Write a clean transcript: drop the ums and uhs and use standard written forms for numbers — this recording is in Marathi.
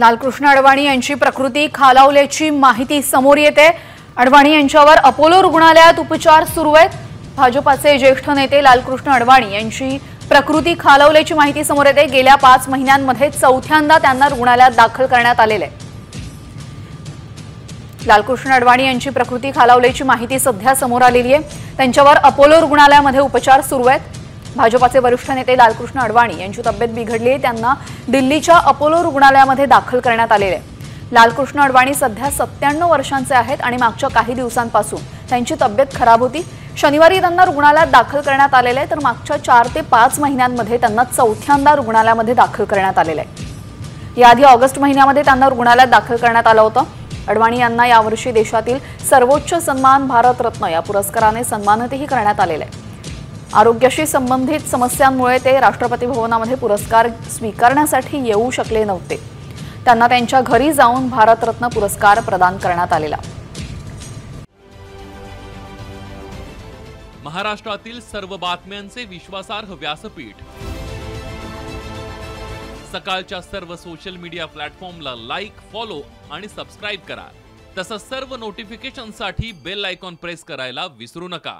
लालकृष्ण अडवाणी यांची प्रकृती खालावल्याची माहिती समोर येते। अडवाणी यांच्यावर अपोलो रुग्णालयात उपचार सुरू आहेत। भाजपाचे ज्येष्ठ नेते लालकृष्ण अडवाणी यांची प्रकृती खालावल्याची माहिती समोर येते। गेल्या 5 महिन्यांमध्ये चौथ्यांदा त्यांना रुग्णालयात दाखल करण्यात आलेले आहे। लालकृष्ण अडवाणी यांची प्रकृती खालावल्याची माहिती सध्या समोर आलेली आहे। त्यांच्यावर अपोलो रुग्णालयामध्ये उपचार सुरू आहेत। भाजपाचे वरिष्ठ नेते लालकृष्ण अडवाणी यांची तब्येत बिघडली आहे। त्यांना दिल्लीच्या अपोलो रुग्णालयामध्ये दाखल करण्यात आलेले आहे। लालकृष्ण अडवाणी सध्या 97 वर्षांचे आहेत आणि मागच्या काही दिवसांपासून त्यांची तब्येत खराब होती। शनिवारी त्यांना रुग्णालयात दाखल करण्यात आलेले आहे, तर मागच्या 4 ते 5 महिन्यांमध्ये त्यांना चौथ्यांदा रुग्णालयामध्ये दाखल करण्यात आलेले आहे। याआधी ऑगस्ट महिन्यामध्ये त्यांना रुग्णालयात दाखल करण्यात आलं होतं। अडवाणी यांना यावर्षी देशातील सर्वोच्च सन्मान भारतरत्न या पुरस्काराने सन्मानितही करण्यात आलेले आहे। आरोग्याशी संबंधित समस्यांमुळे ते राष्ट्रपती भवनामध्ये पुरस्कार स्वीकारण्यासाठी येऊ शकले नव्हते। त्यांना त्यांच्या घरी जाऊन भारतरत्न पुरस्कार प्रदान करण्यात आलेला। महाराष्ट्रातील सर्व बातम्यांचे विश्वासार्ह व्यासपीठ, सकाळच्या सर्व सोशल मीडिया प्लॅटफॉर्मला लाईक, फॉलो आणि सबस्क्राइब करा। तसंच सर्व नोटिफिकेशनसाठी बेल आयकॉन प्रेस करायला विसरू नका।